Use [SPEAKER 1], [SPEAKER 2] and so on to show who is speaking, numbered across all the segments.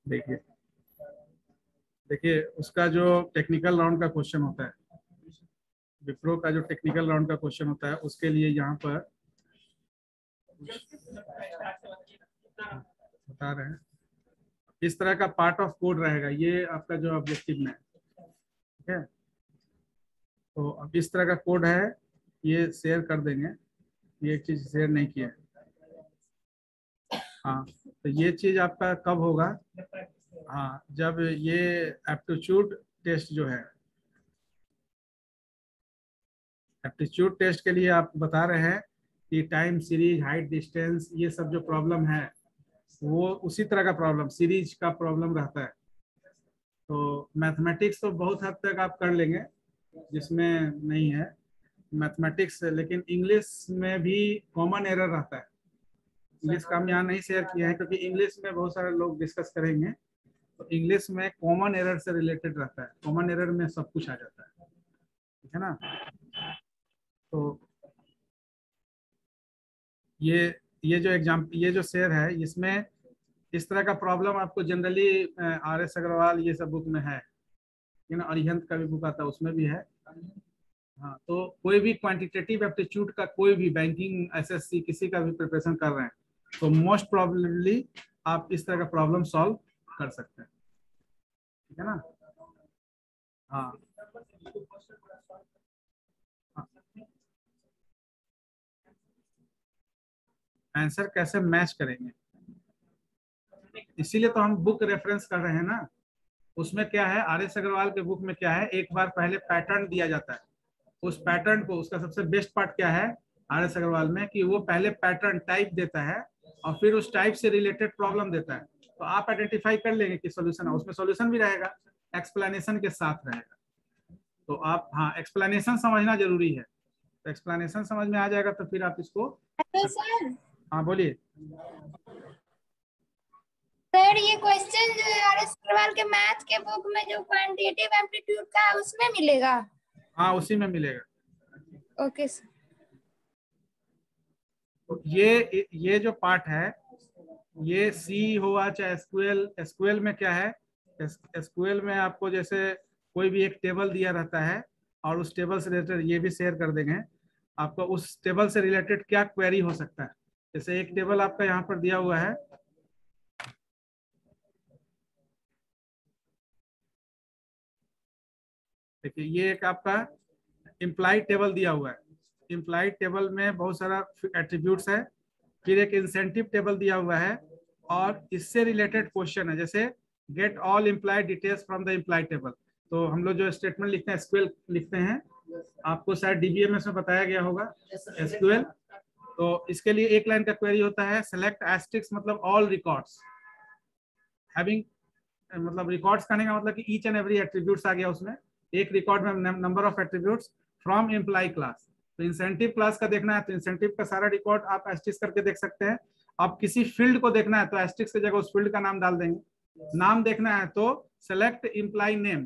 [SPEAKER 1] देखिए देखिए उसका जो टेक्निकल राउंड का क्वेश्चन होता है, विप्रो का जो टेक्निकल राउंड का क्वेश्चन होता है, उसके लिए यहाँ पर बता रहे हैं इस तरह का पार्ट ऑफ कोड रहेगा। ये आपका जो ऑब्जेक्टिव में है, ठीक है। तो अब इस तरह का कोड है, ये शेयर कर देंगे। ये एक चीज शेयर नहीं किया है। हाँ, तो ये चीज आपका कब होगा? हाँ, जब ये एप्टीट्यूड टेस्ट जो है, एप्टीट्यूड टेस्ट के लिए आप बता रहे हैं कि टाइम सीरीज, हाइट, डिस्टेंस, ये सब जो प्रॉब्लम है वो उसी तरह का प्रॉब्लम, सीरीज का प्रॉब्लम रहता है। तो मैथमेटिक्स तो बहुत हद तक आप कर लेंगे, जिसमें नहीं है मैथमेटिक्स, लेकिन इंग्लिश में भी कॉमन एरर रहता है। इंग्लिश का हम यहाँ नहीं शेयर किया है क्योंकि इंग्लिश में बहुत सारे लोग डिस्कस करेंगे। तो इंग्लिश में कॉमन एरर से रिलेटेड रहता है, कॉमन एरर में सब कुछ आ जाता है, ठीक है ना। तो ये जो एग्जाम, ये जो शेयर है, इसमें इस तरह का प्रॉब्लम आपको जनरली RS अग्रवाल ये सब बुक में है, ना, अरिहंत का भी बुक आता है उसमें भी है। हाँ, तो कोई भी क्वांटिटेटिव एप्टीट्यूड का, कोई भी बैंकिंग, SSC, किसी का भी प्रिपरेशन कर रहे हैं तो मोस्ट प्रोबेबली आप इस तरह का प्रॉब्लम सॉल्व कर सकते हैं, ठीक है ना। हाँ, आंसर कैसे मैच करेंगे, इसीलिए तो हम बुक रेफरेंस कर रहे हैं ना। उसमें क्या है, RS अग्रवाल के बुक में क्या है, एक बार पहले पैटर्न दिया जाता है। उस पैटर्न को, उसका सबसे बेस्ट पार्ट क्या है RS अग्रवाल में, कि वो पहले पैटर्न टाइप देता है और फिर उस टाइप से रिलेटेड प्रॉब्लम देता है। तो आप आइडेंटिफाई कर लेंगे कि सॉल्यूशन है, उसमें सॉल्यूशन भी रहेगा, एक्सप्लेनेशन के साथ रहेगा। तो आप, हाँ, एक्सप्लेनेशन समझना जरूरी है। तो एक्सप्लेनेशन समझ में आ जाएगा तो फिर आप इसको।
[SPEAKER 2] Hello sir.
[SPEAKER 1] हाँ, बोलिए।
[SPEAKER 2] सर, ये क्वेश्चन जो है RS अग्रवाल के मैथ के बुक में जो क्वांटिटेटिव एप्टीट्यूड का है उसमें मिलेगा?
[SPEAKER 1] हाँ, उसी में मिलेगा।
[SPEAKER 2] Okay sir.
[SPEAKER 1] तो ये जो पार्ट है, ये सी हुआ चाहे एसक्यूएल, एसक्यूएल में क्या है, एसक्यूएल में आपको जैसे कोई भी एक टेबल दिया रहता है और उस टेबल से रिलेटेड, ये भी शेयर कर देंगे आपको, उस टेबल से रिलेटेड क्या क्वेरी हो सकता है। जैसे एक टेबल आपका यहाँ पर दिया हुआ है, देखिए ये एक आपका इम्प्लाइड टेबल दिया हुआ है। इम्प्लाइड टेबल में बहुत सारा एट्रीब्यूट्स है, फिर एक इंसेंटिव टेबल दिया हुआ है और इससे रिलेटेड क्वेश्चन है, जैसे get all implied details from the implied table. तो हम लोग जो स्टेटमेंट लिखते हैं, एसक्यूएल लिखते हैं, आपको शायद DBMS में बताया गया होगा एसक्यूएल। तो इसके लिए एक लाइन का क्वेरी होता है, सेलेक्ट एस्ट्रिक्स, मतलब ऑल रिकॉर्ड्स हैविंग, मतलब रिकॉर्ड्स करने का मतलब कि ईच एंड एवरी एट्रीब्यूट्स आ गया उसमें, एक रिकॉर्ड में number of attributes from employee class. तो इंसेंटिव क्लास का देखना है तो इंसेंटिव का सारा रिकॉर्ड आप एस्ट्रिक्स करके देख सकते हैं। अब किसी फील्ड को देखना है तो एस्ट्रिक्स की जगह उस फील्ड का नाम डाल देंगे। नाम देखना है तो select employee name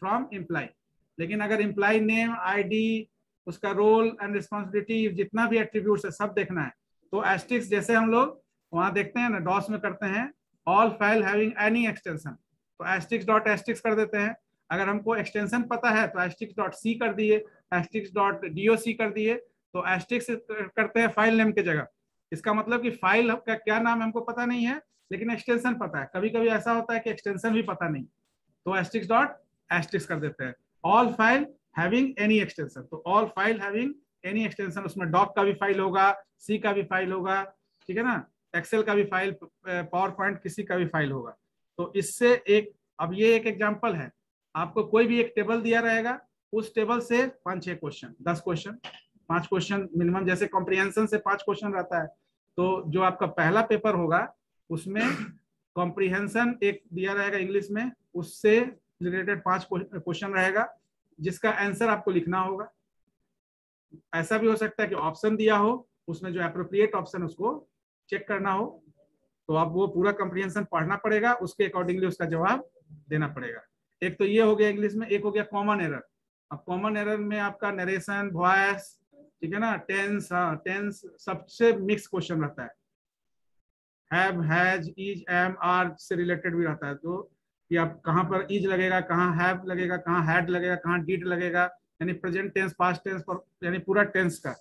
[SPEAKER 1] from employee. लेकिन अगर एम्प्लॉय नेम, ID, उसका रोल एंड रिस्पॉन्सिबिलिटी, जितना भी एट्रीब्यूट्स है सब देखना है तो एस्ट्रिक्स, जैसे हम लोग वहां देखते हैं ना, डॉस में करते हैं, all file having any extension, तो एस्ट्रिक्स डॉट एस्ट्रिक्स कर देते हैं। अगर हमको एक्सटेंशन पता है तो एस्ट्रिक्स डॉट सी कर दिए, एस्ट्रिक्स डॉट DOC कर दिए। तो एस्ट्रिक्स करते हैं फाइल नेम की जगह। इसका मतलब कि फाइल का क्या नाम हमको पता नहीं है लेकिन एक्सटेंशन पता है। कभी कभी ऐसा होता है कि एक्सटेंशन भी पता नहीं, तो एस्ट्रिक्स डॉट एस्ट्रिक्स कर देते हैं। All file having any extension, तो all file having any extension, उसमें डॉक का भी फाइल होगा, सी का भी फाइल होगा, ठीक है ना, एक्सेल का भी फाइल, पावर पॉइंट किसी का भी फाइल होगा। तो इससे एक, अब ये एक एग्जांपल है, आपको कोई भी एक टेबल दिया रहेगा, उस टेबल से 5-6 क्वेश्चन, 10 क्वेश्चन, 5 क्वेश्चन मिनिमम, जैसे कॉम्प्रिहेंशन से 5 क्वेश्चन रहता है। तो जो आपका पहला पेपर होगा उसमें कॉम्प्रिहेंशन एक दिया रहेगा इंग्लिश में, उससे रिलेटेड 5 क्वेश्चन रहेगा जिसका आंसर आपको लिखना होगा। ऐसा भी हो सकता है कि ऑप्शन दिया हो, उसमें जो अप्रोप्रिएट ऑप्शन उसको चेक करना हो, तो आप वो पूरा कंप्रीहेंशन पढ़ना पड़ेगा, उसके अकॉर्डिंगली उसका जवाब देना पड़ेगा। एक तो ये हो गया इंग्लिश में, एक हो गया कॉमन एरर। अब कॉमन एरर में आपका नरेशन, वॉइस, ठीक है ना, टेंस, हाँ टेंस सबसे मिक्स क्वेश्चन रहता है। Have, has, is, am, are से रिलेटेड भी रहता है, तो कि आप कहाँ पर इज लगेगा, कहाँ हैव लगेगा, कहाँ हैड लगेगा, कहाँ डिड लगेगा, यानी प्रेजेंट टेंस, पास्ट टेंस पर, यानी पूरा टेंस का।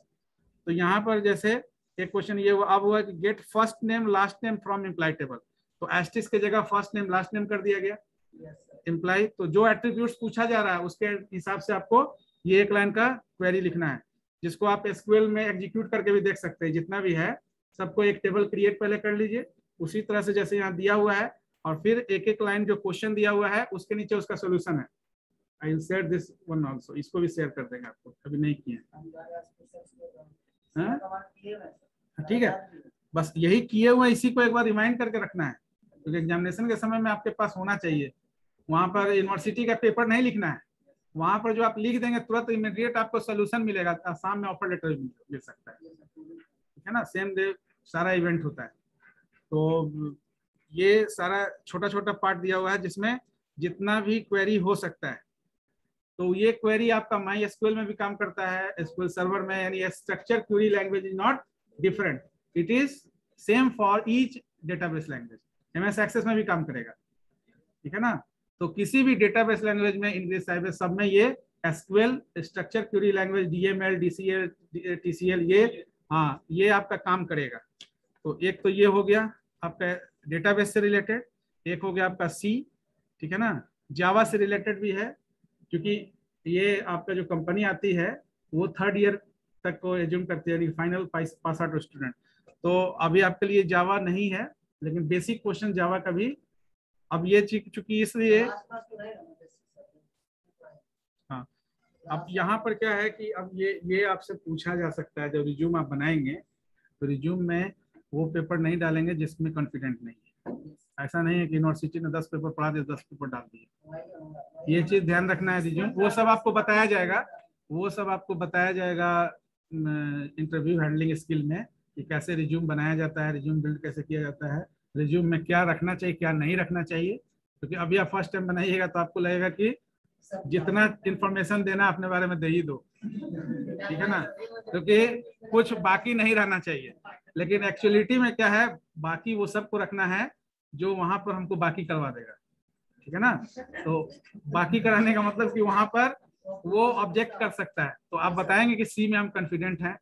[SPEAKER 1] तो यहाँ पर जैसे एक क्वेश्चन ये हुआ, अब हुआ कि get first name last name from imply table, तो एस्टिस की जगह फर्स्ट नेम लास्ट नेम कर दिया गया इम्प्लाई। तो जो एट्रीब्यूट्स पूछा जा रहा है उसके हिसाब से आपको ये एक लाइन का क्वेरी लिखना है, जिसको आप एसक्यूएल में एग्जीक्यूट करके भी देख सकते हैं। जितना भी है सबको एक टेबल क्रिएट पहले कर लीजिए, उसी तरह से जैसे यहाँ दिया हुआ है, और फिर एक एक लाइन जो क्वेश्चन दिया हुआ है उसके नीचे उसका सोल्यूशन है। I will share this one also, इसको भी शेयर कर देंगे आपको, अभी नहीं किए। ठीक है, बस यही किए हुए इसी को एक बार रिमाइंड करके रखना है, क्योंकि एग्जामिनेशन के समय में आपके पास होना चाहिए। वहां पर यूनिवर्सिटी का पेपर नहीं लिखना है, वहां पर जो आप लिख देंगे तुरंत इमीडिएट आपको सोल्यूशन मिलेगा, शाम में ऑफर लेटर मिल सकता है, ठीक है ना, सेम डे सारा इवेंट होता है। तो ये सारा छोटा छोटा पार्ट दिया हुआ है जिसमें जितना भी क्वेरी हो सकता है। तो ये क्वेरी आपका माई एसक्यूएल में भी काम करता है, एसक्यूएल सर्वर में, यानी structure query language is not different, it is same for each database language. MS Access में भी काम करेगा, ठीक है ना। तो किसी भी डेटाबेस लैंग्वेज में, इंग्लिश, साइबेस, सब में ये SQL structure query language, DML, DCL, TCL, ये हाँ ये आपका काम करेगा। तो एक तो ये हो गया आपका डेटाबेस से रिलेटेड, एक हो गया आपका सी, ठीक है ना। जावा से रिलेटेड भी है, क्योंकि ये आपका जो कंपनी आती है वो 3rd ईयर तक को एज्यूम करती है, फाइनल पास आउट स्टूडेंट। तो अभी आपके लिए जावा नहीं है, लेकिन बेसिक क्वेश्चन जावा का भी अब ये चूंकि इसलिए, हाँ अब यहाँ पर क्या है कि अब ये आपसे पूछा जा सकता है, जब रिज्यूम आप बनाएंगे तो रिज्यूम में वो पेपर नहीं डालेंगे जिसमें कॉन्फिडेंट नहीं है। ऐसा नहीं है कि यूनिवर्सिटी ने 10 पेपर पढ़ा दिए, 10 पेपर डाल दिए, ये चीज ध्यान रखना है। रिज्यूम वो सब आपको बताया जाएगा, वो सब आपको बताया जाएगा इंटरव्यू हैंडलिंग स्किल में, कि कैसे रिज्यूम बनाया जाता है, रिज्यूम बिल्ड कैसे किया जाता है, रिज्यूम में क्या रखना चाहिए क्या नहीं रखना चाहिए। क्योंकि अभी आप फर्स्ट टाइम बनाइएगा तो आपको लगेगा कि जितना इंफॉर्मेशन देना अपने बारे में दे ही दो, ठीक है ना, क्योंकि कुछ बाकी नहीं रहना चाहिए। लेकिन एक्चुअलिटी में क्या है, बाकी वो सबको रखना है जो वहां पर हमको बाकी करवा देगा, ठीक है ना। तो बाकी कराने का मतलब कि वहां पर वो ऑब्जेक्ट कर सकता है। तो आप बताएंगे कि सी में हम कॉन्फिडेंट हैं,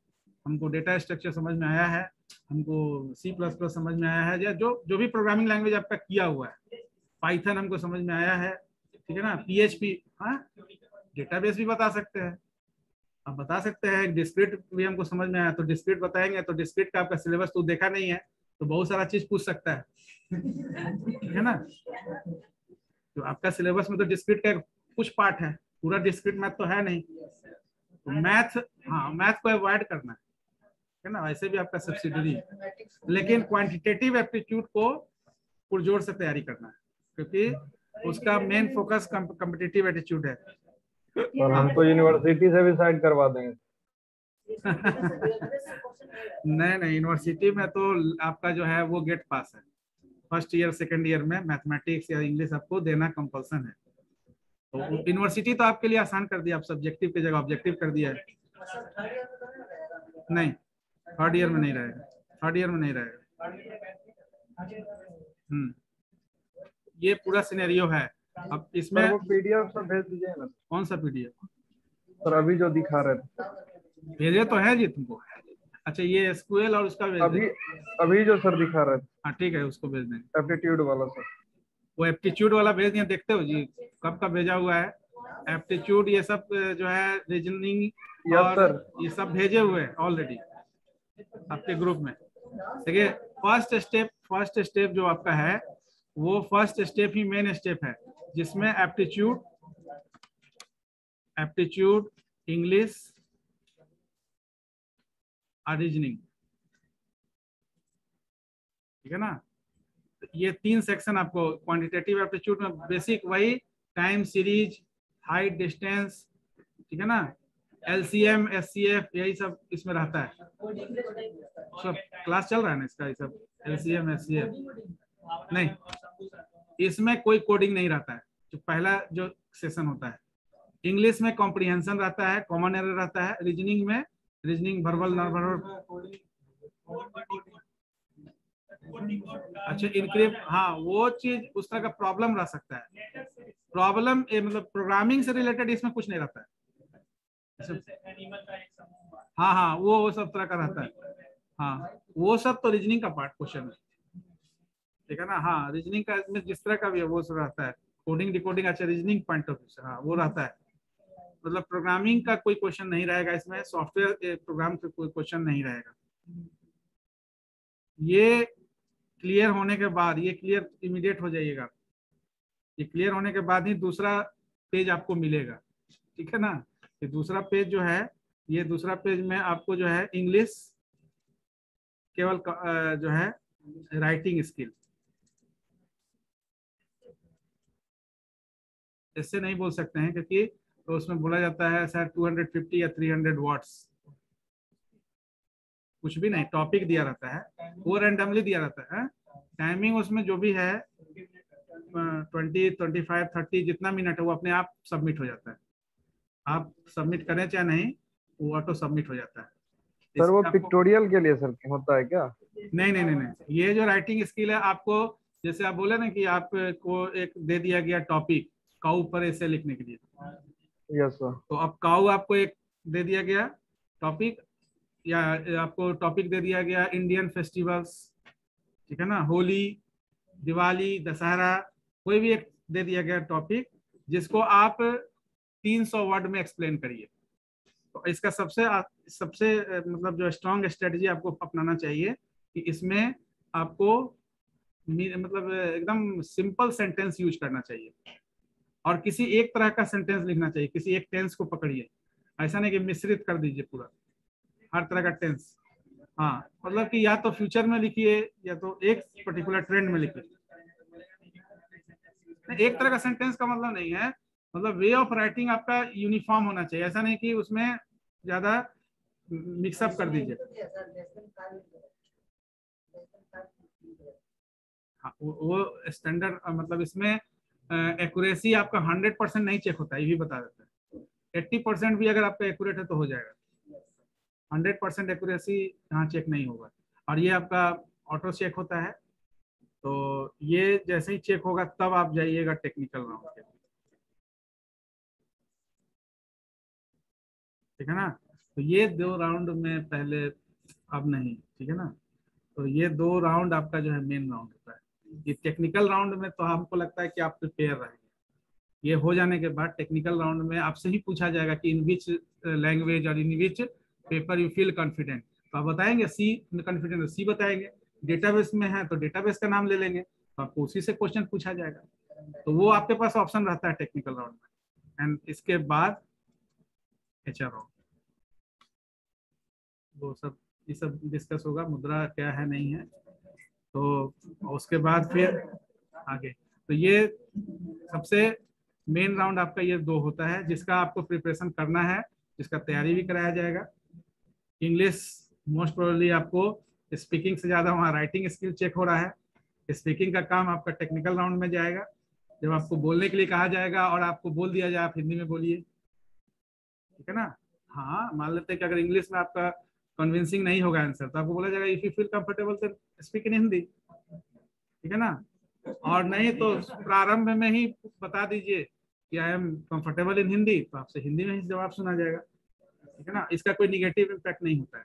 [SPEAKER 1] हमको डेटा स्ट्रक्चर समझ में आया है, हमको C++ समझ में आया है, या जो भी प्रोग्रामिंग लैंग्वेज आपका किया हुआ है, पाइथन हमको समझ में आया है, ठीक है ना, PHP, हाँ डेटाबेस भी बता सकते हैं। आप बता सकते हैं डिस्क्रीट भी हमको समझ में आया, तो डिस्क्रीट बताएंगे। तो डिस्क्रीट का आपका सिलेबस तो देखा नहीं है, तो बहुत सारा चीज पूछ सकता है, ठीक है ना। तो आपका सिलेबस में तो डिस्क्रीट का कुछ पार्ट है, पूरा डिस्क्रीट मैथ तो है नहीं। तो मैथ, हाँ मैथ को अवॉइड करना है ना, वैसे भी आपका सब्सिडरी है, लेकिन क्वांटिटेटिव एप्टीट्यूड को पुरजोर से तैयारी करना है, क्योंकि उसका मेन फोकस कॉम्पिटिटिव एटीट्यूड है।
[SPEAKER 3] और हम तो यूनिवर्सिटी से भी साइड करवा देंगे।
[SPEAKER 1] नहीं यूनिवर्सिटी में तो आपका जो है वो गेट पास है, फर्स्ट ईयर सेकंड ईयर में मैथमेटिक्स या इंग्लिश आपको देना कंपल्सन है। तो यूनिवर्सिटी तो आपके लिए आसान कर दिया, आप सब्जेक्टिव की जगह ऑब्जेक्टिव कर दिया है। नहीं 3rd ईयर में नहीं रहेगा, 3rd ईयर में नहीं रहेगा। ये पूरा सिनेरियो है। अब इसमें
[SPEAKER 3] वो पीडीएफ सब भेज दीजिए ना।
[SPEAKER 1] कौन सा पीडीएफ
[SPEAKER 3] सर अभी जो दिखा रहे थे
[SPEAKER 1] भेजे तो है जी तुमको। अच्छा ये एसक्यूएल और उसका भेज
[SPEAKER 3] अभी जो सर दिखा रहे थे,
[SPEAKER 1] हाँ ठीक है उसको भेज देंगे।
[SPEAKER 3] एप्टीट्यूड वाला सर,
[SPEAKER 1] वो एप्टीट्यूड वाला भेज दिया, देखते हो जी कब का भेजा हुआ है एप्टीट्यूड, ये सब जो है रीजनिंग और ये सब भेजे हुए हैं ऑलरेडी आपके ग्रुप में। देखिए फर्स्ट स्टेप जो आपका है वो फर्स्ट स्टेप ही मेन स्टेप है, जिसमें एप्टीट्यूड इंग्लिश और रीजनिंग, ठीक है ना। ये 3 सेक्शन आपको क्वांटिटेटिव एप्टीट्यूड में बेसिक वही टाइम सीरीज, हाइट, डिस्टेंस, ठीक है ना, LCM SCF यही सब इसमें रहता है। सब क्लास चल रहा है ना इसका, ये सब LCM SCF नहीं, इसमें कोई कोडिंग नहीं रहता है। जो पहला जो सेशन होता है, इंग्लिश में कॉम्प्रिहेंशन रहता है, कॉमन एरर रहता है, रीजनिंग में रीजनिंग वर्बल नॉन वर्बल। अच्छा इनक्रिप्ट, हाँ वो चीज उस तरह का प्रॉब्लम रह सकता है। प्रॉब्लम मतलब प्रोग्रामिंग से रिलेटेड इसमें कुछ नहीं रहता है। हाँ हाँ वो सब तरह का रहता है। हाँ वो सब तो रीजनिंग का पार्ट क्वेश्चन है, ठीक है ना। हाँ रीजनिंग का इसमें जिस तरह का भी है वो सब रहता है, कोडिंग डिकोडिंग। अच्छा रीजनिंग पॉइंट ऑफ व्यू से हाँ वो रहता है, मतलब प्रोग्रामिंग का कोई क्वेश्चन नहीं रहेगा इसमें, सॉफ्टवेयर प्रोग्राम का कोई क्वेश्चन नहीं रहेगा। ये क्लियर होने के बाद, ये क्लियर इमीडिएट हो जाइएगा, ये क्लियर होने के बाद ही दूसरा पेज आपको मिलेगा, ठीक है ना। ये दूसरा पेज जो है, ये दूसरा पेज में आपको जो है इंग्लिश केवल जो है राइटिंग स्किल, इससे नहीं बोल सकते हैं क्योंकि तो उसमें बोला जाता है सर 250 या 300 वर्ड्स, कुछ भी नहीं, टॉपिक दिया रहता है, वो रैंडमली दिया रहता है। टाइमिंग उसमें जो भी है 20, 25, 30 जितना मिनट है वो अपने आप सबमिट हो जाता है। आप सबमिट करें चाहे नहीं, वो ऑटो सबमिट हो जाता है।
[SPEAKER 3] सर वो पिक्टोरियल के लिए सर होता है क्या?
[SPEAKER 1] नहीं नहीं नहीं नहीं, ये जो राइटिंग स्किल है आपको, जैसे आप बोले ना कि आपको एक दे दिया गया टॉपिक काऊ पर ऐसे लिखने के लिए,
[SPEAKER 3] यस सर।
[SPEAKER 1] तो अब काऊ आपको एक दे दिया गया टॉपिक, या आपको टॉपिक दे दिया गया इंडियन फेस्टिवल्स, ठीक है ना, होली, दिवाली, दशहरा, कोई भी एक दे दिया गया टॉपिक जिसको आप 300 वर्ड में एक्सप्लेन करिए। तो इसका सबसे सबसे मतलब जो स्ट्रॉन्ग स्ट्रेटजी आपको अपनाना चाहिए कि इसमें आपको मतलब एकदम सिंपल सेंटेंस यूज करना चाहिए, और किसी एक तरह का सेंटेंस लिखना चाहिए, किसी एक टेंस को पकड़िए, ऐसा नहीं कि मिश्रित कर दीजिए पूरा हर तरह का टेंस। हाँ मतलब कि या तो फ्यूचर में लिखिए या तो एक पर्टिकुलर ट्रेंड में लिखिए। एक तरह का सेंटेंस का मतलब नहीं है, मतलब वे ऑफ राइटिंग आपका यूनिफॉर्म होना चाहिए, ऐसा नहीं कि उसमें ज्यादा मिक्सअप कर दीजिए। हाँ वो स्टैंडर्ड मतलब इसमें एक्यूरेसी आपका 100% नहीं चेक होता है, ये भी बता देता है। 80% भी अगर आपका एक्यूरेट है तो हो जाएगा, 100% एक्यूरेसी यहाँ चेक नहीं होगा। और ये आपका ऑटो चेक होता है, तो ये जैसे ही चेक होगा तब आप जाइएगा टेक्निकल राउंड के लिए, ठीक है ना। तो ये 2 राउंड में पहले, अब नहीं, ठीक है ना। तो ये 2 राउंड आपका जो है मेन राउंड होता है। ये टेक्निकल राउंड में तो हमको लगता है कि आप प्रिपेयर रहेंगे। ये हो जाने के बाद टेक्निकल राउंड में आपसे ही पूछा जाएगा कि इन विच लैंग्वेज और in which paper you feel confident, तो आप बताएंगे सी कॉन्फिडेंट, सी बताएंगे। डेटाबेस में है तो डेटाबेस का नाम ले लेंगे, तो आपको उसी से क्वेश्चन पूछा जाएगा। तो वो आपके पास ऑप्शन रहता है टेक्निकल राउंड में। एंड इसके बाद HR राउंड, वो सब ये सब डिस्कस होगा, मुद्रा क्या है नहीं है, तो उसके बाद फिर आगे। तो ये सबसे मेन राउंड आपका ये 2 होता है जिसका आपको प्रिपरेशन करना है, जिसका तैयारी भी कराया जाएगा। इंग्लिश मोस्ट प्रोबेबली आपको स्पीकिंग से ज़्यादा वहाँ राइटिंग स्किल चेक हो रहा है। स्पीकिंग का काम आपका टेक्निकल राउंड में जाएगा, जब आपको बोलने के लिए कहा जाएगा और आपको बोल दिया जाए आप हिंदी में बोलिए, ठीक है ना। हाँ मान लेते हैं कि अगर इंग्लिश में आपका कन्विंसिंग नहीं होगा आंसर, तो आपको बोला जाएगा इफ यू फील कंफर्टेबल तो स्पीक इन हिंदी, ठीक है ना। और नहीं तो प्रारंभ में ही बता दीजिए कि I am comfortable in Hindi, तो आपसे हिंदी में ही जवाब सुना जाएगा, ठीक है ना। इसका कोई निगेटिव इम्पैक्ट नहीं होता है।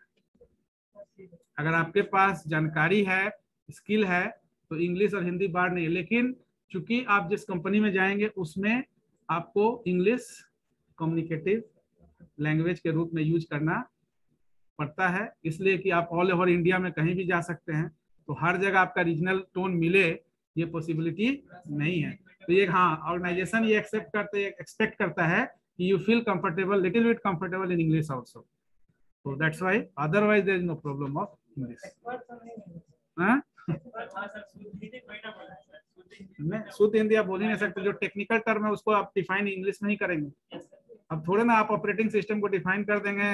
[SPEAKER 1] अगर आपके पास जानकारी है, स्किल है, तो इंग्लिश और हिंदी बार नहीं है। लेकिन चूंकि आप जिस कंपनी में जाएंगे उसमें आपको इंग्लिश कम्युनिकेटिव लैंग्वेज के रूप में यूज करना पड़ता है, इसलिए कि आप ऑल ओवर इंडिया में कहीं भी जा सकते हैं, तो हर जगह आपका रीजनल टोन मिले ये पॉसिबिलिटी नहीं है। तो ये हाँ ऑर्गेनाइजेशन ये एक्सपेक्ट करता है कि you feel comfortable, little bit comfortable in English also, तो that's why otherwise there is no problem of English. हाँ शुद्ध हिंदी आप बोल ही नहीं सकते, जो टेक्निकल टर्म है उसको आप डिफाइन इंग्लिश में ही करेंगे, अब थोड़े ना आप ऑपरेटिंग सिस्टम को डिफाइन कर देंगे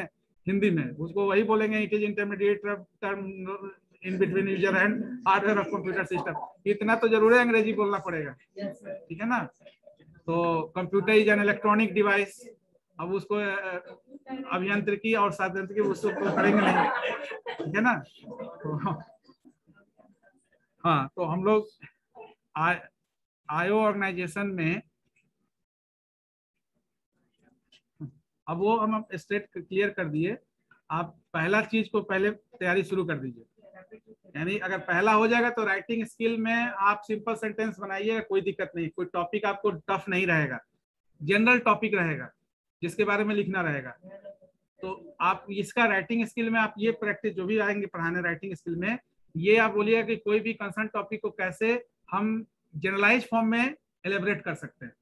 [SPEAKER 1] हिंदी में, उसको वही बोलेंगे it is intermediate term in between user and hardware of computer system. इतना तो जरूर है अंग्रेजी बोलना पड़ेगा, ठीक है ना। तो computer is an electronic device, अब उसको अभियांत्रिकी और साधयंत्रिकी उसको तो करेंगे नहीं, ठीक है ना। तो हाँ, तो हम लोग आईओ ऑर्गेनाइजेशन में अब वो हम स्टेट क्लियर कर दिए। आप पहला चीज को पहले तैयारी शुरू कर दीजिए, यानी अगर पहला हो जाएगा तो राइटिंग स्किल में आप सिंपल सेंटेंस बनाइएगा, कोई दिक्कत नहीं, कोई टॉपिक आपको टफ नहीं रहेगा, जनरल टॉपिक रहेगा जिसके बारे में लिखना रहेगा। तो आप इसका राइटिंग स्किल में आप ये प्रैक्टिस जो भी आएंगे पढ़ाने राइटिंग स्किल में, ये आप बोलिएगा कि कोई भी कंसर्न टॉपिक को कैसे हम जनरलाइज फॉर्म में एलेबरेट कर सकते हैं,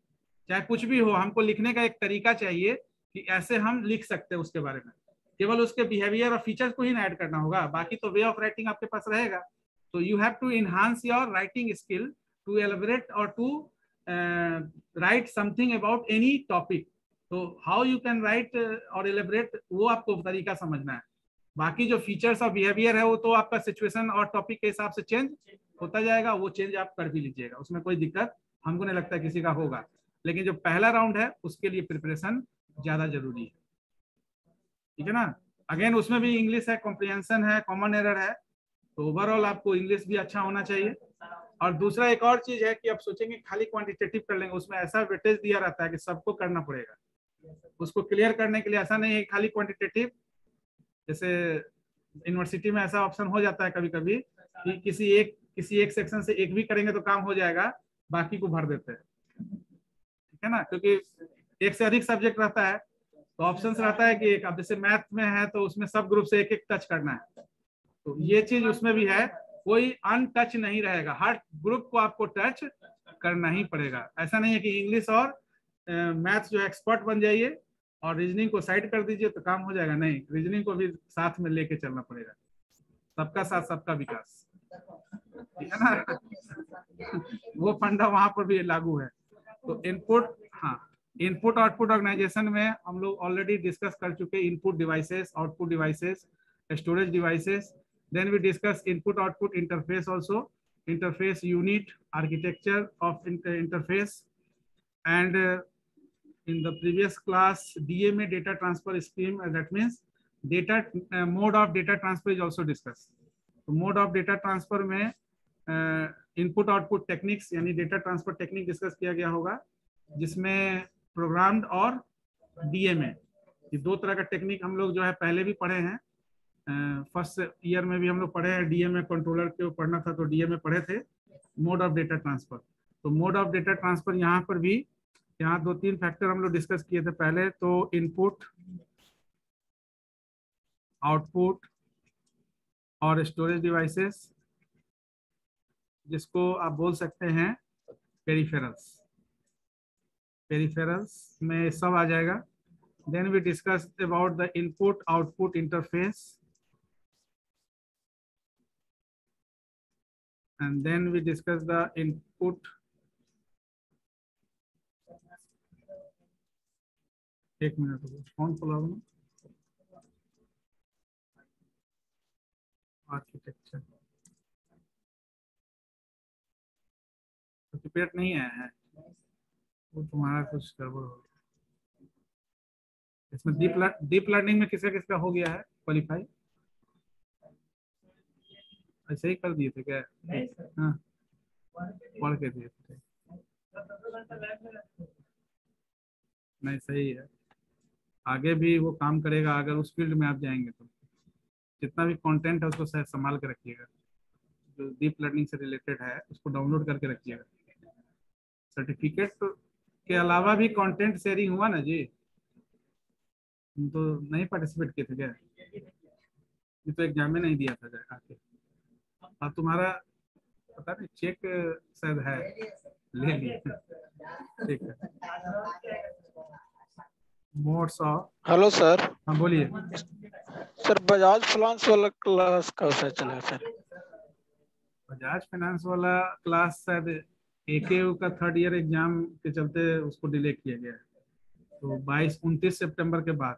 [SPEAKER 1] चाहे कुछ भी हो, हमको लिखने का एक तरीका चाहिए कि ऐसे हम लिख सकते हैं उसके बारे में। केवल उसके बिहेवियर और फीचर्स को ही ऐड करना होगा, बाकी तो वे ऑफ राइटिंग आपके पास रहेगा। तो you have to enhance your writing skill to elaborate और to write something about any topic. तो हाउ यू कैन राइट और एलेबरेट, वो आपको तरीका समझना है। बाकी जो फीचर्स और बिहेवियर है वो तो आपका सिचुएशन और टॉपिक के हिसाब से चेंज होता जाएगा, वो चेंज आप कर भी लीजिएगा, उसमें कोई दिक्कत हमको नहीं लगता किसी का होगा। लेकिन जो पहला राउंड है उसके लिए प्रिपरेशन ज्यादा जरूरी है, ठीक है ना। अगेन उसमें भी इंग्लिश है, कॉम्प्रिहेंशन है, कॉमन एरर है, तो ओवरऑल आपको इंग्लिश भी अच्छा होना चाहिए। और दूसरा एक और चीज है कि आप सोचेंगे खाली क्वांटिटेटिव कर लेंगे, उसमें ऐसा वेटेज दिया रहता है कि सबको करना पड़ेगा। उसको क्लियर करने के लिए ऐसा नहीं है खाली क्वांटिटेटिव, जैसे यूनिवर्सिटी में ऐसा ऑप्शन हो जाता है कभी कभी कि किसी एक सेक्शन से एक भी करेंगे तो काम हो जाएगा, बाकी को भर देते हैं, ठीक है ना। क्योंकि एक से अधिक सब्जेक्ट रहता है तो ऑप्शंस रहता है कि एक, अब जैसे मैथ में है तो उसमें सब ग्रुप से एक एक टच करना है, तो ये चीज उसमें भी है, कोई अनटच नहीं रहेगा, हर ग्रुप को आपको टच करना ही पड़ेगा। ऐसा नहीं है कि इंग्लिश और मैथ जो एक्सपर्ट बन जाइए और रीजनिंग को साइड कर दीजिए तो काम हो जाएगा, नहीं, रीजनिंग को भी साथ में लेके चलना पड़ेगा। सबका साथ सबका विकास, ठीक है ना। वो फंडा वहां पर भी लागू है। तो इनपुट, हाँ, इनपुट आउटपुट ऑर्गेनाइजेशन में हम लोग ऑलरेडी डिस्कस कर चुके, input devices, output devices, storage devices. Then we discuss input output interface also, interface unit, architecture of interface, and in the previous class DMA data transfer scheme, that means data mode of data transfer is also discussed. तो mode of data transfer में input output techniques यानी data transfer technique discuss किया गया होगा, जिसमें programmed और DMA, ये दो तरह का टेक्निक हम लोग जो है पहले भी पढ़े हैं, फर्स्ट ईयर में भी हम लोग पढ़े हैं, डीएमए कंट्रोलर के पढ़ना था तो डीएमए पढ़े थे, मोड ऑफ डेटा ट्रांसफर। तो मोड ऑफ डेटा ट्रांसफर यहाँ पर भी, यहाँ दो तीन फैक्टर हम लोग डिस्कस किए थे पहले, तो इनपुट, आउटपुट और स्टोरेज डिवाइसेस, जिसको आप बोल सकते हैं पेरिफेरल्स, पेरिफेरल्स में सब आ जाएगा। Then we discuss about the input output interface, and then we discuss the input, एक मिनट फोन खोला आर्किटेक्चर प्रिपेयर नहीं आया है, वो तुम्हारा कुछ गड़बड़ हो गया। इसमें डीप लर्निंग में किसका किसका हो गया है क्वालिफाई? ऐसे ही कर दिए थे क्या? हाँ, पढ़ के दिए थे, नहीं सही है, आगे भी वो काम करेगा अगर उस फील्ड में आप जाएंगे तो। जितना भी कंटेंट है उसको संभाल के रखिएगा, जो डीप लर्निंग से रिलेटेड है उसको डाउनलोड करके रखिएगा। सर्टिफिकेट के अलावा भी कंटेंट शेयरिंग हुआ ना जी, तुम तो नहीं पार्टिसिपेट किए थे क्या? ये तो एग्जाम में नहीं दिया था आके, और तुम्हारा पता नहीं चेक शायद है, ले लिया, ठीक है। Modes of,
[SPEAKER 4] hello sir.
[SPEAKER 1] हाँ बोलिए
[SPEAKER 4] सर बजाज फाइनेंस वाला क्लास कब से चला सर?
[SPEAKER 1] बजाज फाइनेंस वाला क्लास शायद AKU का थर्ड ईयर एग्जाम के चलते उसको डिले किया गया है। तो 29 सितंबर के बाद,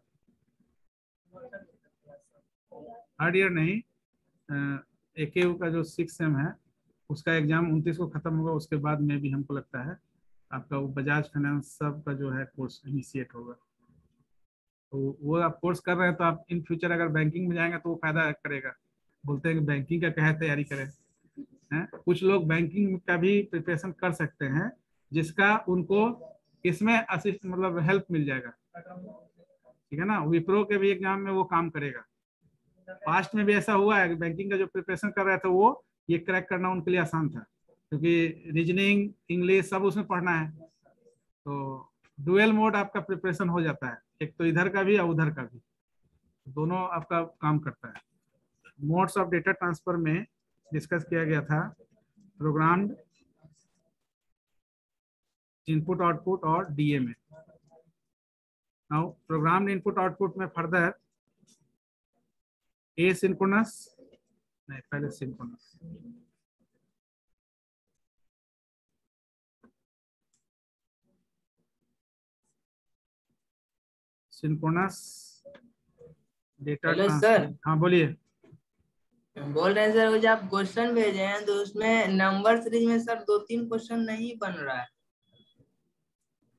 [SPEAKER 1] थर्ड ईयर नहीं, AKU का जो 6 सेम है उसका एग्जाम 29 को खत्म होगा, उसके बाद में भी हमको लगता है आपका वो बजाज फाइनेंस सब का जो है कोर्स इनिशिएट होगा। तो वो आप कोर्स कर रहे हैं तो आप इन फ्यूचर अगर बैंकिंग में जाएंगे तो वो फायदा करेगा। बोलते हैं कि बैंकिंग का क्या है, तैयारी करें हैं। कुछ लोग बैंकिंग का भी प्रिपरेशन कर सकते हैं जिसका उनको इसमें असिस्ट मतलब हेल्प मिल जाएगा, ठीक है ना। विप्रो के भी एग्जाम में वो काम करेगा। पास्ट में भी ऐसा हुआ है कि बैंकिंग का जो प्रिपरेशन कर रहे थे वो ये क्रैक करना उनके लिए आसान था, क्योंकि रीजनिंग इंग्लिश सब उसमें पढ़ना है। तो डुअल मोड आपका प्रिपरेशन हो जाता है, एक तो इधर का भी और उधर का भी, दोनों आपका काम करता है। मोड्स ऑफ डेटा ट्रांसफर में डिस्कस किया गया था प्रोग्राम्ड इनपुट आउटपुट और DMA। Now programmed input output में फर्दर एसिंक्रोनस, नहीं पहले synchronous, synchronous data
[SPEAKER 5] hello
[SPEAKER 1] transfer.
[SPEAKER 5] Sir,
[SPEAKER 1] हाँ बोलिए।
[SPEAKER 5] बोल रहे हैं सर वो जो आप क्वेश्चन भेजे हैं तो उसमें नंबर सीरीज में सर 2-3 क्वेश्चन नहीं बन रहा है।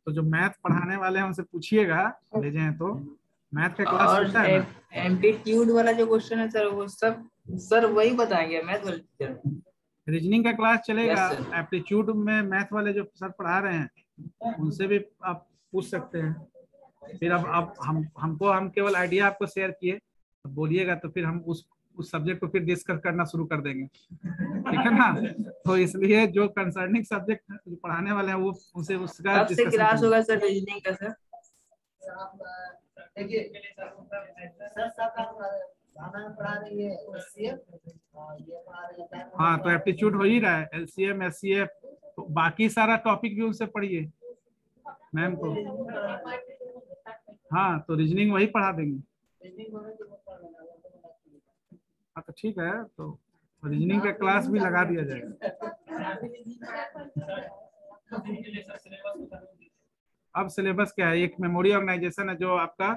[SPEAKER 1] तो जो मैथ पढ़ाने वाले हैं उनसे पूछिएगा, भेजे हैं तो मैथ का क्लास
[SPEAKER 5] और
[SPEAKER 1] चलता है ना।
[SPEAKER 5] एम्पलीट्यूड वाला जो क्वेश्चन है सर वो सब सर वही बताएंगे मैथ वाले टीचर।
[SPEAKER 1] रीजनिंग का क्लास
[SPEAKER 5] यस
[SPEAKER 1] चलेगा।
[SPEAKER 5] सर।
[SPEAKER 1] एप्टीट्यूड में मैथ वाले जो सर पढ़ा रहे हैं उनसे भी आप पूछ सकते हैं। फिर अब हमको हम केवल आइडिया आपको शेयर किए, अब बोलिएगा तो फिर हम उस सब्जेक्ट को फिर डिस्कस करना शुरू कर देंगे, ठीक है ना। तो इसलिए जो कंसर्निंग सब्जेक्ट जो पढ़ाने वाले हैं वो उनसे उसका
[SPEAKER 5] कब से
[SPEAKER 1] डिस्कशन
[SPEAKER 5] क्लास
[SPEAKER 1] करेंगे।
[SPEAKER 5] होगा सर रीजनिंग का सर?
[SPEAKER 1] हाँ तो एप्टीट्यूड हो ही रहा है, LCM SCF, तो बाकी सारा टॉपिक भी उनसे पढ़िए मैम को। हाँ तो रीजनिंग वही पढ़ा देंगे। हाँ तो ठीक है, तो रीजनिंग का क्लास भी लगा दिया जाएगा। अब सिलेबस क्या है, एक मेमोरी ऑर्गेनाइजेशन है जो आपका,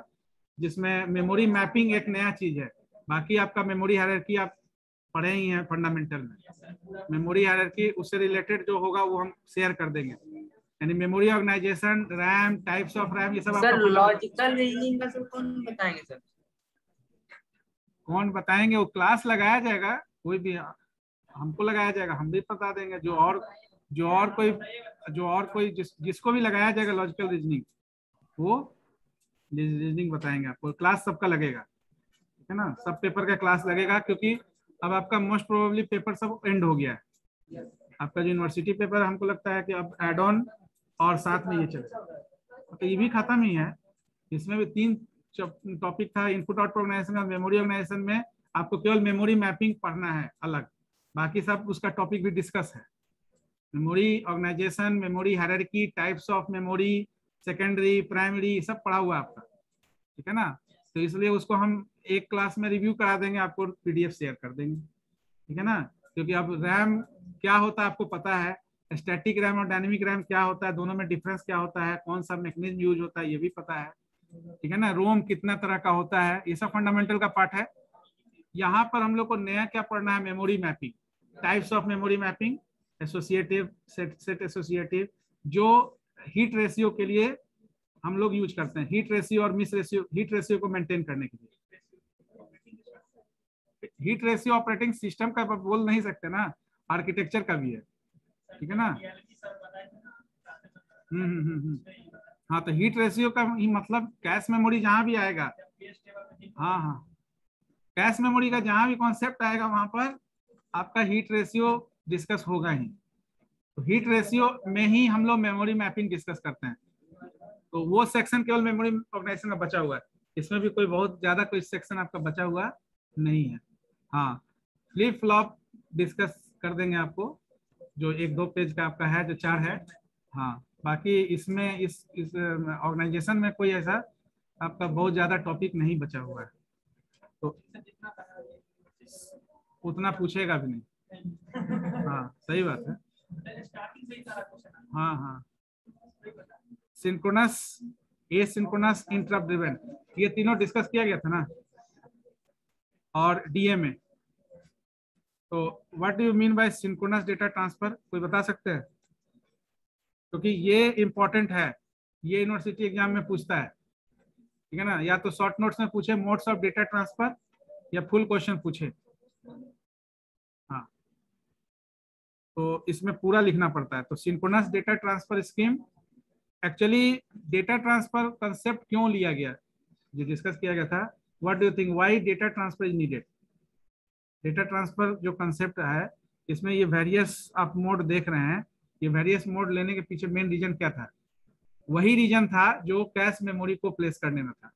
[SPEAKER 1] जिसमें मेमोरी मैपिंग एक नया चीज है। बाकी आपका मेमोरी हायरार्की आप पढ़े ही हैं फंडामेंटल में। मेमोरी हायरार्की उससे रिलेटेड जो होगा वो हम शेयर कर देंगे, यानी memory organisation, RAM, types of RAM, ये सब
[SPEAKER 5] सर
[SPEAKER 1] आपका
[SPEAKER 5] लॉजिकल रीजनिंग का सर कौन बताएंगे सर?
[SPEAKER 1] कौन बताएंगे, वो क्लास लगाया जाएगा, कोई भी हमको लगाया जाएगा, हम भी बता देंगे। जो और कोई जिसको भी लगाया जाएगा लॉजिकल रीजनिंग, वो रीजनिंग बताएंगे आपको। क्लास सबका लगेगा, ठीक है ना, सब पेपर का क्लास लगेगा, क्योंकि अब आपका मोस्ट प्रोबेबली पेपर सब एंड हो गया है। आपका जो यूनिवर्सिटी पेपर हमको लगता है कि अब एड ऑन और साथ में ये चलेगा, तो ये भी खत्म ही है। इसमें भी 3 टॉपिक था, इनपुट आउटपुट ऑर्गेनाइजेशन और मेमोरी ऑर्गेनाइजेशन में आपको केवल मेमोरी मैपिंग पढ़ना है अलग, बाकी सब उसका टॉपिक भी डिस्कस है। Memory organisation, memory hierarchy, types of memory, secondary, primary, सब पढ़ा हुआ है आपका, ठीक है ना। तो इसलिए उसको हम एक क्लास में रिव्यू करा देंगे, आपको PDF शेयर कर देंगे, ठीक है ना। क्योंकि अब रैम क्या होता है आपको पता है, स्टैटिक रैम और डायनेमिक रैम क्या होता है, दोनों में डिफरेंस क्या होता है, कौन सा मैकेनिज्म यूज होता है ये भी पता है, ठीक है ना। रोम कितना तरह का होता है, ये सब फंडामेंटल का पार्ट है। यहाँ पर हम लोग को नया क्या पढ़ना है, memory mapping, types of memory mapping, associative, set associative, जो हीट रेशियो के लिए हम लोग यूज करते हैं, हीट रेशियो और मिस रेशियो, हीट रेशियो को मेंटेन करने के लिए। हीट रेशियो ऑपरेटिंग सिस्टम का बोल नहीं सकते ना, आर्किटेक्चर का भी है, ठीक है ना। हाँ तो हीट रेशियो का ही मतलब कैश मेमोरी जहां भी आएगा, हाँ कैश मेमोरी का जहां भी कॉन्सेप्ट आएगा वहां पर आपका हीट रेशियो डिस्कस होगा ही। तो हीट रेशियो में ही हम लोग मेमोरी मैपिंग डिस्कस करते हैं, तो वो सेक्शन केवल मेमोरी ऑर्गेनाइजेशन का बचा हुआ है, इसमें भी कोई बहुत ज्यादा कोई सेक्शन आपका बचा हुआ नहीं है। हाँ फ्लिप फ्लॉप डिस्कस कर देंगे आपको, जो 1-2 पेज का आपका है, जो 4 है। हाँ बाकी इसमें इस ऑर्गेनाइजेशन में कोई ऐसा आपका बहुत ज्यादा टॉपिक नहीं बचा हुआ है, तो उतना पूछेगा भी नहीं। हाँ सही बात है। हाँ सिंक्रोनस एसिंक्रोनस इंटरप्ट ड्रिवन, ये तीनों डिस्कस किया गया था ना, और डीएमए। तो what do you mean by synchronous data transfer, कोई बता सकते हैं? क्योंकि ये इंपॉर्टेंट है, ये यूनिवर्सिटी एग्जाम में पूछता है, ठीक है ना। या तो शॉर्ट नोट्स में पूछे मोड्स ऑफ डेटा ट्रांसफर, या फुल क्वेश्चन पूछे। हाँ, तो इसमें पूरा लिखना पड़ता है। तो synchronous data transfer scheme, actually data transfer concept क्यों लिया गया, ये डिस्कस किया गया था। What do you think why data transfer is needed? Data transfer जो कंसेप्ट है, इसमें ये वेरियस आप मोड देख रहे हैं, ये वेरियस मोड लेने के पीछे मेन रीजन क्या था? वही रीजन था जो कैश मेमोरी को प्लेस करने में था।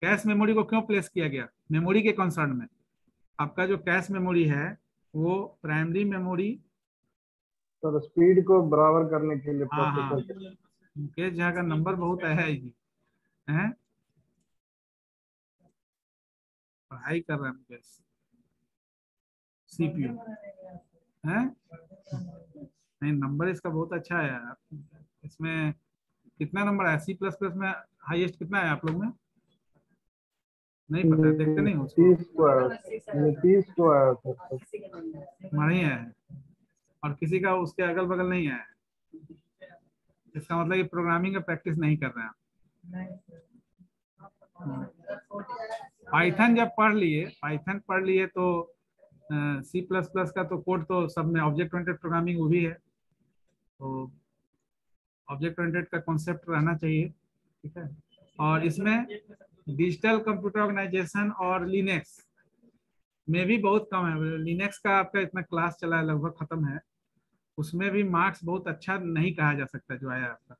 [SPEAKER 1] कैश मेमोरी को क्यों प्लेस किया गया? मेमोरी के कंसर्न में। आपका जो कैश मेमोरी है वो प्राइमरी मेमोरी,
[SPEAKER 3] तो स्पीड को बराबर करने के लिए
[SPEAKER 1] हाँ
[SPEAKER 3] प्रोसेसर।
[SPEAKER 1] मुकेश झा का नंबर बहुत है ये, हैं? पढ़ाई कर रहा है मुकेश। सीपीयू है, नहीं नंबर इसका बहुत अच्छा है यार। इसमें कितना नंबर है? C++ में हाईएस्ट कितना है आप लोग में? नहीं पता, देखते नहीं हो?
[SPEAKER 3] 30 को आया, 30 को आया था।
[SPEAKER 1] नहीं है, और किसी का उसके अगल बगल नहीं है। इसका मतलब ये प्रोग्रामिंग का प्रैक्टिस नहीं कर रहे हैं। पाइथन जब पाइथन पढ़ लिए तो C++ का तो कोड तो सब में ऑब्जेक्ट ओरिएंटेड प्रोग्रामिंग वो भी है, तो ऑब्जेक्ट ओरिएंटेड का कॉन्सेप्ट रहना चाहिए, ठीक है। और इसमें डिजिटल कंप्यूटर ऑर्गेनाइजेशन और लिनक्स में भी बहुत कम है। लिनक्स का आपका इतना क्लास चला है, लगभग खत्म है, उसमें भी मार्क्स बहुत अच्छा नहीं कहा जा सकता जो आया आपका।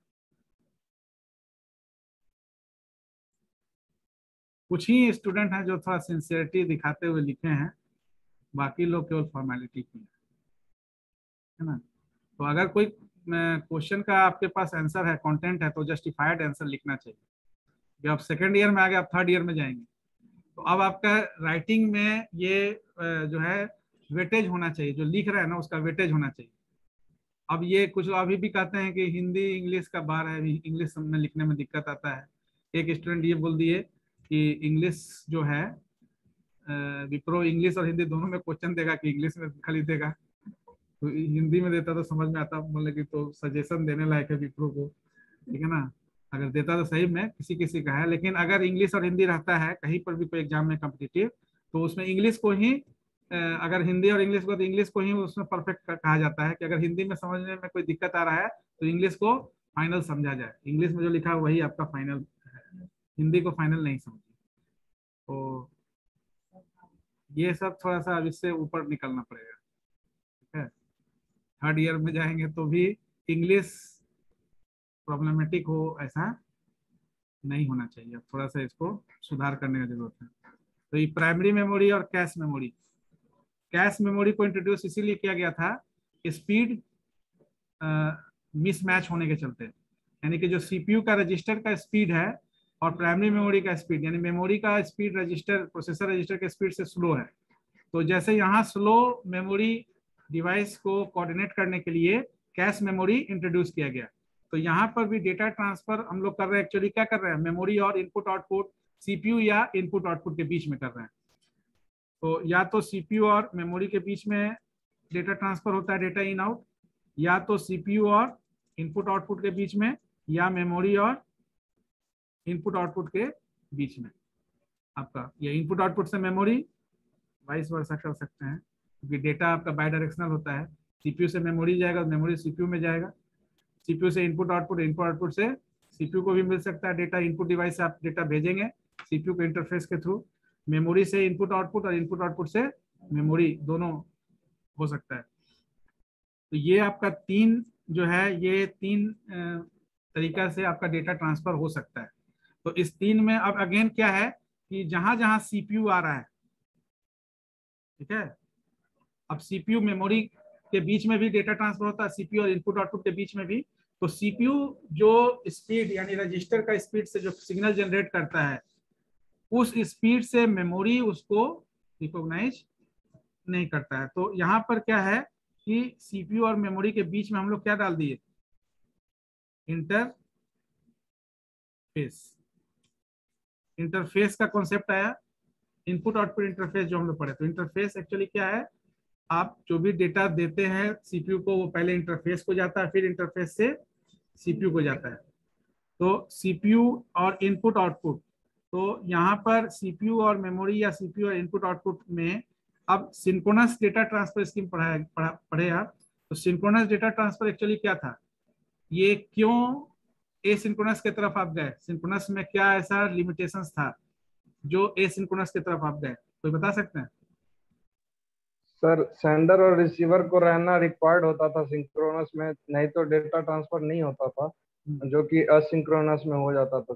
[SPEAKER 1] कुछ ही स्टूडेंट हैं जो थोड़ा सिंसियरिटी दिखाते हुए लिखे हैं, बाकी लोग केवल फॉर्मेलिटी की है ना। तो अगर कोई क्वेश्चन का आपके पास आंसर है, कंटेंट है, तो जस्टिफाइड आंसर लिखना चाहिए। जब आप सेकेंड ईयर में आ गए, आप थर्ड ईयर में जाएंगे, तो अब आपका राइटिंग में ये जो है वेटेज होना चाहिए, जो लिख रहे हैं ना उसका वेटेज होना चाहिए। अब ये कुछ अभी भी कहते हैं कि हिंदी इंग्लिश का बार है, इंग्लिश में लिखने में दिक्कत आता है। एक स्टूडेंट ये बोल दिए कि इंग्लिश जो है विप्रो इंग्लिश और हिंदी दोनों में क्वेश्चन देगा कि इंग्लिश में खाली देगा, तो हिंदी में देता तो समझ में आता। बोले कि तो सजेशन देने लायक है विप्रो को, ठीक है ना। अगर देता तो सही में किसी किसी का है, लेकिन अगर इंग्लिश और हिंदी रहता है कहीं पर भी कोई एग्जाम में कॉम्पिटिटिव, तो उसमें इंग्लिश को ही अगर हिंदी और इंग्लिश को, तो इंग्लिश को ही उसमें परफेक्ट कहा जाता है कि अगर हिंदी में समझने में कोई दिक्कत आ रहा है तो इंग्लिश को फाइनल समझा जाए। इंग्लिश में जो लिखा है वही आपका फाइनल है, हिंदी को फाइनल नहीं समझे। तो ये सब थोड़ा सा अब इससे ऊपर निकलना पड़ेगा, ठीक है। थर्ड ईयर में जाएंगे तो भी इंग्लिश प्रॉब्लमेटिक हो ऐसा नहीं होना चाहिए, थोड़ा सा इसको सुधार करने की जरूरत है। तो ये प्राइमरी मेमोरी और कैश मेमोरी, कैश मेमोरी को इंट्रोड्यूस इसीलिए किया गया था स्पीड मिसमैच होने के चलते, यानी कि जो सीपीयू का रजिस्टर का स्पीड है और प्राइमरी मेमोरी का स्पीड, यानी मेमोरी का स्पीड रजिस्टर प्रोसेसर रजिस्टर के स्पीड से स्लो है। तो जैसे यहाँ स्लो मेमोरी डिवाइस को कोऑर्डिनेट करने के लिए कैश मेमोरी इंट्रोड्यूस किया गया, तो यहाँ पर भी डेटा ट्रांसफर हम लोग कर रहे हैं। एक्चुअली क्या कर रहे हैं, मेमोरी और इनपुट आउटपुट सीपीयू या इनपुट आउटपुट के बीच में कर रहे हैं। तो या तो सीपीयू और मेमोरी के बीच में डेटा ट्रांसफर होता है, डेटा इन आउट, या तो सीपीयू और इनपुट आउटपुट के बीच में, या मेमोरी और इनपुट आउटपुट के बीच में आपका, या इनपुट आउटपुट से मेमोरी, वाइस वर्सा कर सकते हैं, क्योंकि डेटा आपका बाई डायरेक्शनल होता है। सीपीयू से मेमोरी जाएगा, मेमोरी सीपीयू में जाएगा, सीपीयू से इनपुट आउटपुट, इनपुट आउटपुट से सीपीयू को भी मिल सकता है डेटा। इनपुट डिवाइस से आप डेटा भेजेंगे सीपीयू के इंटरफेस के थ्रू, मेमोरी से इनपुट आउटपुट और इनपुट आउटपुट से मेमोरी, दोनों हो सकता है। तो ये आपका तीन जो है, ये तीन तरीका से आपका डेटा ट्रांसफर हो सकता है। तो इस तीन में अब अगेन क्या है कि जहां जहां सीपीयू आ रहा है, ठीक है, अब सीपीयू मेमोरी के बीच में भी डेटा ट्रांसफर होता है, सीपीयू और इनपुट आउटपुट के बीच में भी। तो सीपीयू जो स्पीड यानी रजिस्टर का स्पीड से जो सिग्नल जनरेट करता है, उस स्पीड से मेमोरी उसको रिकॉग्नाइज नहीं करता है। तो यहाँ पर क्या है कि सीपीयू और मेमोरी के बीच में हम लोग क्या डाल दिए, इंटरफेस। इंटरफेस का कॉन्सेप्ट आया, इनपुट आउटपुट इंटरफेस जो हम लोग पढ़े। तो इंटरफेस एक्चुअली क्या है, आप जो भी डेटा देते हैं सीपीयू को, वो पहले इंटरफेस को जाता है, फिर इंटरफेस से सीपीयू को जाता है। तो सीपीयू और इनपुट आउटपुट, तो यहाँ पर सीपीयू और मेमोरी या सीपीयू और इनपुट आउटपुट में अब सिंक्रोनस डेटा ट्रांसफर स्कीम पढ़े आप। तो सिंक्रोनस डेटा ट्रांसफर एक्चुअली क्या था, ये क्यों एसिंक्रोनस की तरफ आप गए, सिंक्रोनस में क्या ऐसा लिमिटेशंस था जो एसिंक्रोनस की तरफ आप गए, कोई बता सकते हैं?
[SPEAKER 3] सर सेंडर और रिसीवर को रहना रिक्वायर्ड होता था सिंक्रोनस में, नहीं तो डेटा ट्रांसफर नहीं होता था, जो कि असिंक्रोनस में हो जाता था।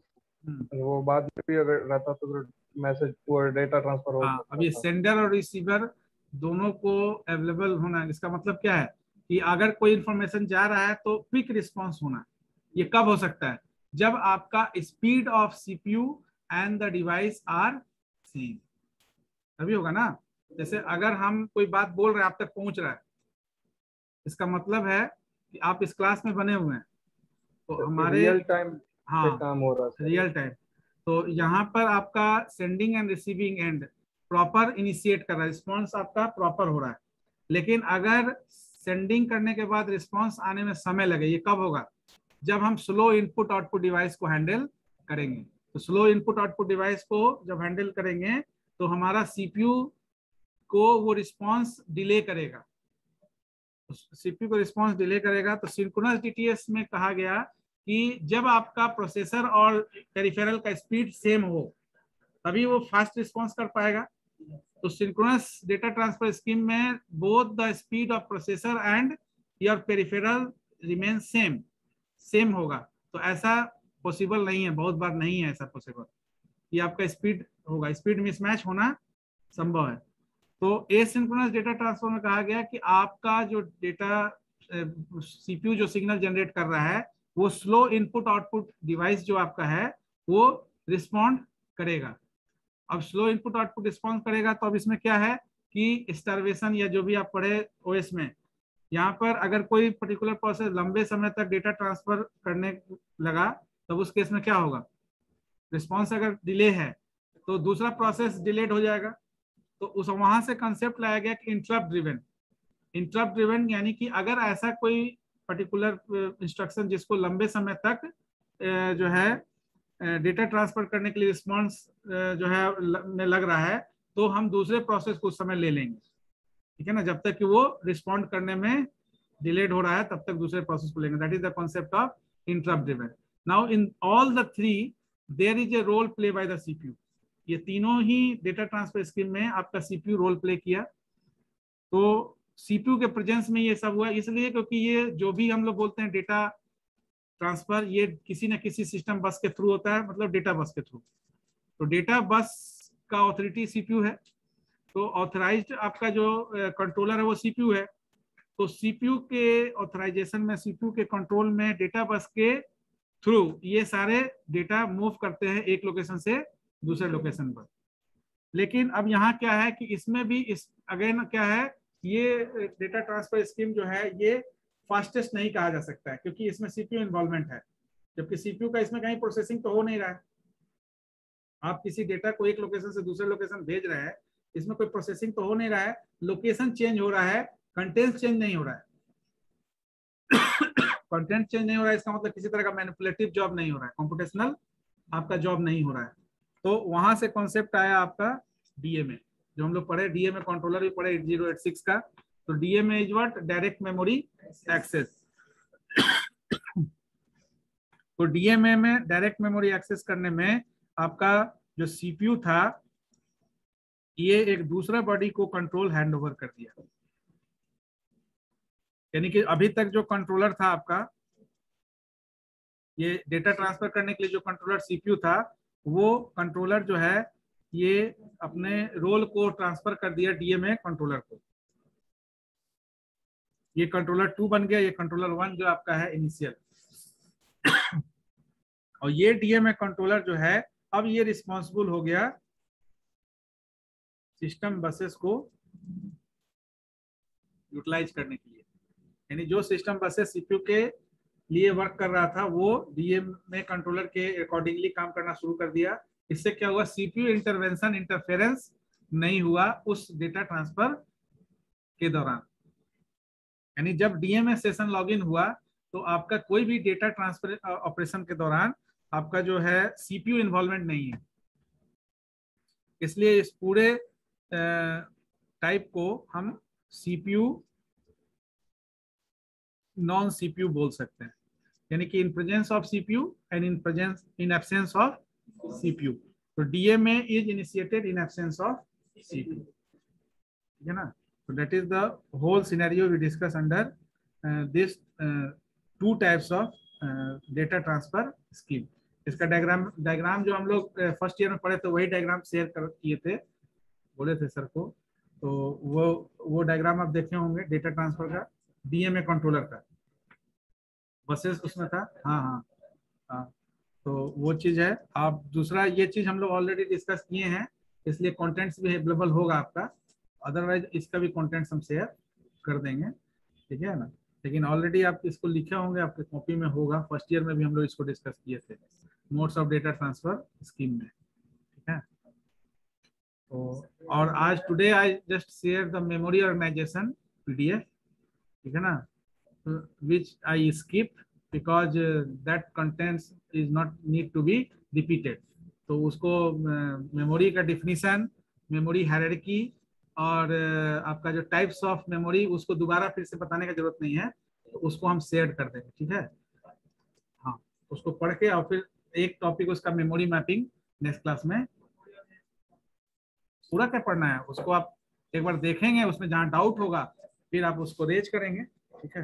[SPEAKER 3] वो बाद में भी अगर रहता तो मैसेज और डेटा ट्रांसफर हो सकता था।
[SPEAKER 1] अब ये सेंडर और रिसीवर दोनों को अवेलेबल होना, इसका मतलब क्या है कि अगर कोई इंफॉर्मेशन जा रहा है तो क्विक रिस्पॉन्स होना। ये कब हो सकता है, जब आपका speed of CPU and the device are same, तभी होगा ना। जैसे अगर हम कोई बात बोल रहे हैं, आप तक पहुंच रहा है, इसका मतलब है कि आप इस क्लास में बने हुए हैं, तो हमारे
[SPEAKER 3] रियल टाइम
[SPEAKER 1] हाँ
[SPEAKER 3] काम हो रहा है
[SPEAKER 1] रियल टाइम। तो यहाँ पर आपका sending end receiving end proper initiate कर रहा है, रिस्पॉन्स आपका प्रॉपर हो रहा है। लेकिन अगर सेंडिंग करने के बाद रिस्पॉन्स आने में समय लगे, ये कब होगा, जब हम स्लो इनपुट आउटपुट डिवाइस को हैंडल करेंगे। तो स्लो इनपुट आउटपुट डिवाइस को जब हैंडल करेंगे तो हमारा सीपीयू को वो रिस्पॉन्स डिले करेगा, सीपीयू को रिस्पॉन्स डिले करेगा। तो सिंक्रोनस डीटीएस में कहा गया कि जब आपका प्रोसेसर और पेरिफेरल का स्पीड सेम हो तभी वो फास्ट रिस्पॉन्स कर पाएगा। तो सिंक्रोनस डेटा ट्रांसफर स्कीम में both the speed of processor and your peripheral remain same होगा। तो ऐसा पॉसिबल नहीं है, बहुत बार नहीं है ऐसा पॉसिबल कि आपका स्पीड होगा, स्पीड मिसमैच होना संभव है। तो एसिंक्रोनस डेटा ट्रांसफर में कहा गया कि आपका जो डेटा सीपीयू जो सिग्नल जनरेट कर रहा है वो स्लो इनपुट आउटपुट डिवाइस जो आपका है वो रिस्पॉन्ड करेगा। अब स्लो इनपुट आउटपुट रिस्पॉन्ड करेगा, तो अब इसमें क्या है कि स्टार्वेशन या जो भी आप पढ़े ओएस में, यहाँ पर अगर कोई पर्टिकुलर प्रोसेस लंबे समय तक डेटा ट्रांसफर करने लगा तब उस केस में क्या होगा, रिस्पॉन्स अगर डिले है तो दूसरा प्रोसेस डिलेड हो जाएगा। तो उस वहां से कंसेप्ट लाया गया कि इंटरप्ट ड्रिवन यानी कि अगर ऐसा कोई पर्टिकुलर इंस्ट्रक्शन जिसको लंबे समय तक जो है डेटा ट्रांसफर करने के लिए रिस्पॉन्स जो है में लग रहा है, तो हम दूसरे प्रोसेस को उस समय ले लेंगे, ठीक है ना, जब तक कि वो रिस्पॉन्ड करने में डिलेड हो रहा है तब तक दूसरे प्रोसेस को लेंगे। That is the concept of interrupt driven. Now in all the three there is a role play by the CPU. ये तीनों ही डेटा ट्रांसफर स्कीम में आपका सीपीयू रोल प्ले किया। तो सीपीयू के प्रेजेंस में ये सब हुआ इसलिए क्योंकि ये जो भी हम लोग बोलते हैं डेटा ट्रांसफर, ये किसी न किसी सिस्टम बस के थ्रू होता है, मतलब डेटा बस के थ्रू। तो डेटा बस का ऑथोरिटी सीपीयू है, तो ऑथराइज्ड आपका जो कंट्रोलर है वो सीपीयू है। तो सीपीयू के ऑथराइजेशन में, सीपीयू के कंट्रोल में डेटा बस के थ्रू ये सारे डेटा मूव करते हैं एक लोकेशन से दूसरे लोकेशन पर। लेकिन अब यहाँ क्या है कि इसमें भी इस अगेन क्या है, ये डेटा ट्रांसफर स्कीम जो है ये फास्टेस्ट नहीं कहा जा सकता है क्योंकि इसमें सीपीयू इन्वॉल्वमेंट है, जबकि सीपीयू का इसमें कहीं प्रोसेसिंग तो हो नहीं रहा है। आप किसी डेटा को एक लोकेशन से दूसरे लोकेशन भेज रहे हैं, इसमें कोई प्रोसेसिंग तो हो नहीं रहा है, लोकेशन चेंज हो रहा है, कंटेंट चेंज नहीं हो रहा है। कंटेंट चेंज नहीं हो रहा है इसका मतलब किसी तरह का मैनिपुलेटिव जॉब नहीं हो रहा है, कंप्यूटेशनल आपका जॉब नहीं हो रहा है। तो वहां से कॉन्सेप्ट आया आपका डीएमए, जो हम लोग पढ़े, डीएमए कंट्रोलर भी पढ़े 8086 का। तो DMA is what, direct memory access. तो डीएमए में डायरेक्ट मेमोरी एक्सेस करने में आपका जो सीपीयू था ये एक दूसरा बॉडी को कंट्रोल हैंडओवर कर दिया। यानी कि अभी तक जो कंट्रोलर था आपका, ये डेटा ट्रांसफर करने के लिए जो कंट्रोलर सीपीयू था, वो कंट्रोलर जो है ये अपने रोल को ट्रांसफर कर दिया डीएमए कंट्रोलर को। ये कंट्रोलर 2 बन गया, ये कंट्रोलर 1 जो आपका है इनिशियल। और ये डीएमए कंट्रोलर जो है अब ये रिस्पॉन्सिबल हो गया सिस्टम बसेस को यूटिलाइज करने के लिए। यानी जो सिस्टम बसेस सीपीयू के लिए वर्क कर रहा था वो डीएमए कंट्रोलर के अकॉर्डिंगली काम करना शुरू कर दिया। इससे क्या हुआ, सीपीयू इंटरवेंशन इंटरफेरेंस नहीं हुआ उस डेटा ट्रांसफर के दौरान। यानी जब डीएमए सेशन लॉगिन हुआ तो आपका कोई भी डेटा ट्रांसफर ऑपरेशन के दौरान आपका जो है सीपीयू इन्वॉल्वमेंट नहीं है। इसलिए इस पूरे टाइप को हम सीपीयू नॉन सीपीयू बोल सकते हैं, यानी कि in presence of CPU and in absence of CPU. तो DMA is initiated in absence of CPU, ठीक है ना। So that is the whole scenario we discuss under this two types of data transfer scheme. इसका diagram जो हम लोग first year में पढ़े थे वही डायग्राम शेयर किए थे, बोले थे सर को। तो वो डायग्राम आप देखे होंगे डेटा ट्रांसफर का, डीएमए कंट्रोलर का, बसेस उसमें था। हाँ, तो वो चीज़ है। आप दूसरा ये चीज़ हम लोग ऑलरेडी डिस्कस किए हैं, इसलिए कंटेंट्स भी अवेलेबल होगा आपका, अदरवाइज इसका भी कंटेंट्स हम शेयर कर देंगे, ठीक है ना। लेकिन ऑलरेडी आप इसको लिखे होंगे, आपके कॉपी में होगा, फर्स्ट ईयर में भी हम लोग इसको डिस्कस किए थे modes of data transfer scheme में, ठीक है। तो और आज today I just share the memory organization PDF, ठीक है ना, which I skip because that contents is not need to be repeated. तो उसको मेमोरी का डिफिनीशन, मेमोरी हायरार्की और आपका जो टाइप्स ऑफ मेमोरी, उसको दोबारा फिर से बताने का जरूरत नहीं है, तो उसको हम शेयर कर देंगे, ठीक है। हाँ, उसको पढ़ के और फिर एक टॉपिक उसका मेमोरी मैपिंग नेक्स्ट क्लास में पूरा क्या पढ़ना है उसको आप एक बार देखेंगे, उसमें जहाँ डाउट होगा फिर आप उसको रेज करेंगे, ठीक है।